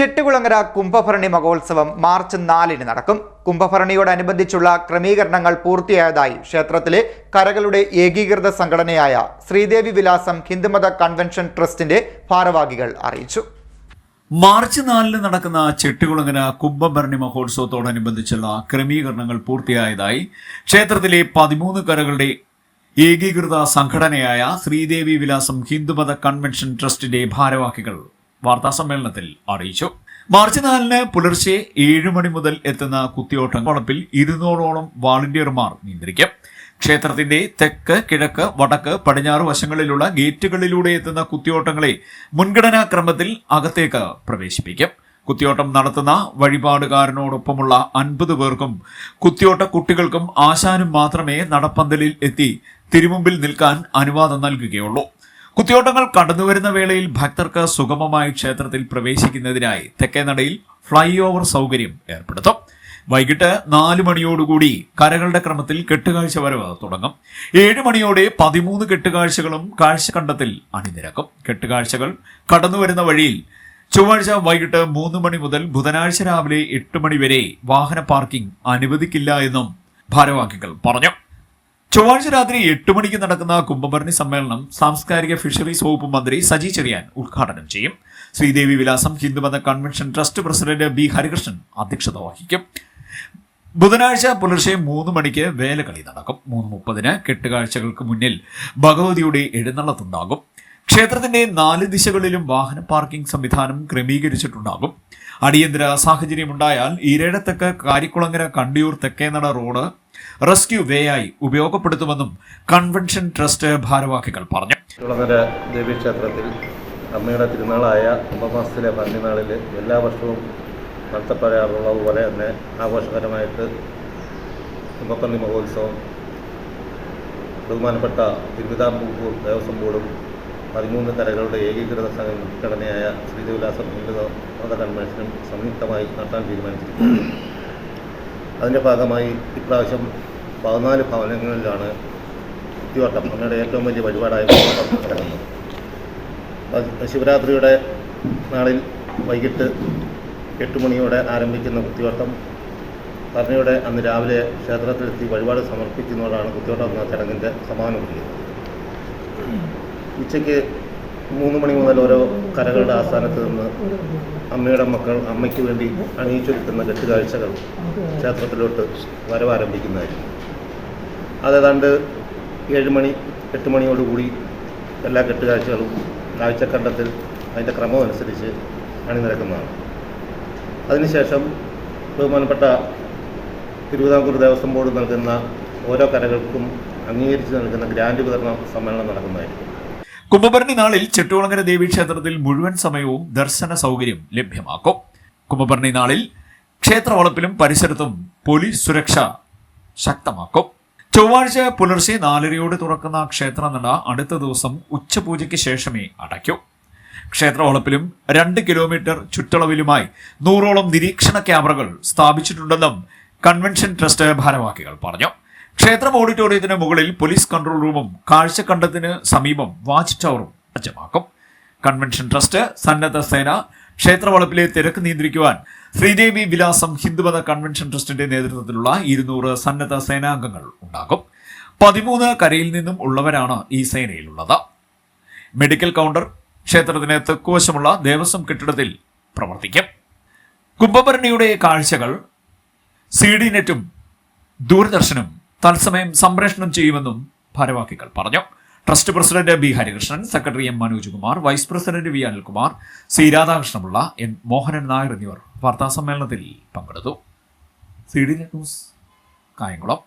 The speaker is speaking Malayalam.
ചെട്ടികുളങ്ങര കുംഭഭരണി മഹോത്സവം മാർച്ച് 4-ന് നടക്കും. കുംഭഭരണിയോടനുബന്ധിച്ചുള്ള ക്രമീകരണങ്ങൾ പൂർത്തിയായതായി ക്ഷേത്രത്തിലെ കരകളുടെ ഏകീകൃത സംഘടനയായ ശ്രീദേവി വിലാസം ഹിന്ദുമത കൺവെൻഷൻ ട്രസ്റ്റിന്റെ ഭാരവാഹികൾ അറിയിച്ചു. മാർച്ച് 4-ന് നടക്കുന്ന ചെട്ടികുളങ്ങര കുംഭഭരണി മഹോത്സവത്തോടനുബന്ധിച്ചുള്ള ക്രമീകരണങ്ങൾ പൂർത്തിയായതായി ക്ഷേത്രത്തിലെ 13 കരകളുടെ ഏകീകൃത സംഘടനയായ ശ്രീദേവി വിലാസം ഹിന്ദുമത കൺവെൻഷൻ ട്രസ്റ്റിന്റെ ഭാരവാഹികൾ വാർത്താസമ്മേളനത്തിൽ അറിയിച്ചു. മാർച്ച് 4-ന് പുലർച്ചെ 7 മണി മുതൽ എത്തുന്ന കുത്തിയോട്ടം വളപ്പിൽ 200ഓളം വാളണ്ടിയർമാർ നിയന്ത്രിക്കും. ക്ഷേത്രത്തിന്റെ തെക്ക്, കിഴക്ക്, വടക്ക്, പടിഞ്ഞാറ് വശങ്ങളിലുള്ള ഗേറ്റുകളിലൂടെ എത്തുന്ന കുത്തിയോട്ടങ്ങളെ മുൻഗണനാ ക്രമത്തിൽ അകത്തേക്ക് പ്രവേശിപ്പിക്കും. കുത്തിയോട്ടം നടത്തുന്ന വഴിപാടുകാരനോടൊപ്പമുള്ള 50 പേർക്കും കുത്തിയോട്ട കുട്ടികൾക്കും ആശാനും മാത്രമേ നടപ്പന്തലിൽ എത്തി തിരുമുമ്പിൽ നിൽക്കാൻ അനുവാദം നൽകുകയുള്ളൂ. കുത്തിയോട്ടങ്ങൾ കടന്നുവരുന്ന വേളയിൽ ഭക്തർക്ക് സുഗമമായി ക്ഷേത്രത്തിൽ പ്രവേശിക്കുന്നതിനായി തെക്കേനടയിൽ ഫ്ലൈ ഓവർ സൗകര്യം ഏർപ്പെടുത്തും. വൈകിട്ട് 4 മണിയോടുകൂടി കരകളുടെ ക്രമത്തിൽ കെട്ടുകാഴ്ച വരവ് തുടങ്ങും. 7 മണിയോടെ 13 കെട്ടുകാഴ്ചകളും കാഴ്ചക്കണ്ടത്തിൽ അണിനിരക്കും. കെട്ടുകാഴ്ചകൾ കടന്നുവരുന്ന വഴിയിൽ ചൊവ്വാഴ്ച വൈകിട്ട് 3 മണി മുതൽ ബുധനാഴ്ച രാവിലെ 8 മണി വരെ വാഹന പാർക്കിംഗ് അനുവദിക്കില്ല എന്നും ഭാരവാഹികൾ പറഞ്ഞു. ചൊവ്വാഴ്ച രാത്രി 8 മണിക്ക് നടക്കുന്ന കുംഭഭരണി സമ്മേളനം സാംസ്കാരിക ഫിഷറീസ് വകുപ്പ് മന്ത്രി സജി ചെറിയാൻ ഉദ്ഘാടനം ചെയ്യും. ശ്രീദേവി വിലാസം ഹിന്ദുമത convention trust president B Harikrishnan അധ്യക്ഷത വഹിക്കും. ബുധനാഴ്ച പുലർച്ചെ 3 മണിക്ക് വേലകളി നടക്കും. 3:30-ന് കെട്ടുകാഴ്ചകൾക്ക് മുന്നിൽ ഭഗവതിയുടെ എഴുന്നള്ളത്തുണ്ടാകും. ക്ഷേത്രത്തിന്റെ 4 ദിശകളിലും വാഹന പാർക്കിംഗ് സംവിധാനം ക്രമീകരിച്ചിട്ടുണ്ടാകും. അടിയന്തര സാഹചര്യമുണ്ടായാൽ ഈരേഴത്തെക്ക് കാരിക്കുളങ്ങര കണ്ടിയൂർ തെക്കേനട റോഡ് റെസ്ക്യൂ വേ ആയി ഉപയോഗപ്പെടുത്തുമെന്നും കൺവെൻഷൻ ട്രസ്റ്റ് ഭാരവാഹികൾ പറഞ്ഞു. കുളങ്ങര ദേവീക്ഷേത്രത്തിൽ അമ്മയുടെ തിരുനാളായ കുംഭമാസത്തിലെ ഭരണിനാളിൽ എല്ലാ വർഷവും നടത്തപ്പെടാറുള്ളതുപോലെ തന്നെ ആഘോഷകരമായിട്ട് കുംഭഭരണി മഹോത്സവം ബഹുമാനപ്പെട്ട തിരുവിതാംകൂർ ദേവസ്വം ബോർഡും 13 കരകളുടെ ഏകീകൃത സംഘടനയായ ശ്രീദേവിലാസം ഹിന്ദുമത കൺവെൻഷനും സംയുക്തമായി നടത്താൻ തീരുമാനിച്ചിരിക്കുന്നു. അതിൻ്റെ ഭാഗമായി ഇപ്രാവശ്യം 14 ഭവനങ്ങളിലാണ് കുത്തിയോട്ടം അമ്മയുടെ ഏറ്റവും വലിയ വഴിപാടായ നടക്കുന്നത്. ശിവരാത്രിയുടെ നാളിൽ വൈകിട്ട് 8 മണിയോടെ ആരംഭിക്കുന്ന കുത്തിയോട്ടം ഭരണിയുടെ അന്ന് രാവിലെ ക്ഷേത്രത്തിലെത്തി വഴിപാട് സമർപ്പിക്കുന്നതോടാണ് കുത്തിയോട്ടം എന്ന ചടങ്ങിൻ്റെ സമാപനം ചെയ്യുന്നത്. ഉച്ചയ്ക്ക് 3 മണി മുതൽ ഓരോ കരകളുടെ ആസ്ഥാനത്ത് നിന്ന് അമ്മയുടെ മക്കൾ അമ്മയ്ക്ക് വേണ്ടി അണിയിച്ചൊരുക്കുന്ന കെട്ടുകാഴ്ചകൾ ക്ഷേത്രത്തിലോട്ട് വരവാരംഭിക്കുന്നതായിരിക്കും. അതേതാണ്ട് 7 മണി 8 മണിയോടുകൂടി എല്ലാ കെട്ടുകാഴ്ചകളും കാഴ്ചക്കണ്ടത്തിൽ അതിൻ്റെ ക്രമം അനുസരിച്ച് അണിനിരക്കുന്നതാണ്. അതിനുശേഷം ബഹുമാനപ്പെട്ട തിരുവിതാംകൂർ ദേവസ്വം ബോർഡ് നൽകുന്ന ഓരോ കരകൾക്കും അംഗീകരിച്ച് നൽകുന്ന ഗ്രാൻഡ് വിതരണ സമ്മേളനം നടക്കുന്നതായിരിക്കും. കുംഭഭരണി നാളിൽ ചെട്ടികുളങ്ങര ദേവീക്ഷേത്രത്തിൽ മുഴുവൻ സമയവും ദർശന സൗകര്യം ലഭ്യമാക്കും. കുംഭഭരണി നാളിൽ ക്ഷേത്രവളപ്പിലും പരിസരത്തും പോലീസ് സുരക്ഷ ശക്തമാക്കും. ചൊവ്വാഴ്ച പുലർച്ചെ 4:30 തുറക്കുന്ന ക്ഷേത്രനട അടുത്ത ദിവസം ഉച്ചപൂജയ്ക്ക് ശേഷമേ അടയ്ക്കൂ. ക്ഷേത്രവളപ്പിലും 2 കിലോമീറ്റർ ചുറ്റളവിലുമായി 100ഓളം നിരീക്ഷണ ക്യാമറകൾ സ്ഥാപിച്ചിട്ടുണ്ടെന്നും കൺവെൻഷൻ ട്രസ്റ്റ് ഭാരവാഹികൾ പറഞ്ഞു. ക്ഷേത്രം ഓഡിറ്റോറിയത്തിന് മുകളിൽ പോലീസ് കൺട്രോൾ റൂമും കാഴ്ചക്കണ്ടത്തിന് സമീപം വാച്ച് ടവറും സജ്ജമാക്കും. കൺവെൻഷൻ ട്രസ്റ്റ്, സന്നദ്ധ സേന, ക്ഷേത്രവളപ്പിലെ തിരക്ക് നിയന്ത്രിക്കുവാൻ ശ്രീദേവി വിലാസം ഹിന്ദുമത കൺവെൻഷൻ ട്രസ്റ്റിന്റെ നേതൃത്വത്തിലുള്ള 200 സന്നദ്ധ സേനാംഗങ്ങൾ ഉണ്ടാകും. 13 കരയിൽ നിന്നും ഉള്ളവരാണ് ഈ സേനയിലുള്ളത്. മെഡിക്കൽ കൗണ്ടർ ക്ഷേത്രത്തിന് തെക്കുവശമുള്ള ദേവസ്വം കെട്ടിടത്തിൽ പ്രവർത്തിക്കും. കുംഭഭരണിയുടെ കാഴ്ചകൾ CD നെറ്റും ദൂരദർശനും തത്സമയം സംപ്രേഷണം ചെയ്യുമെന്നും ഭാരവാഹികൾ പറഞ്ഞു. Trust president B Harikrishnan, secretary M Manoj Kumar, vice president V Anilkumar, C Radhakrishnapillai, N Mohanan Nair എന്നിവർ വാർത്താസമ്മേളനത്തിൽ പങ്കെടുത്തു. CD net news, Kayamkulam.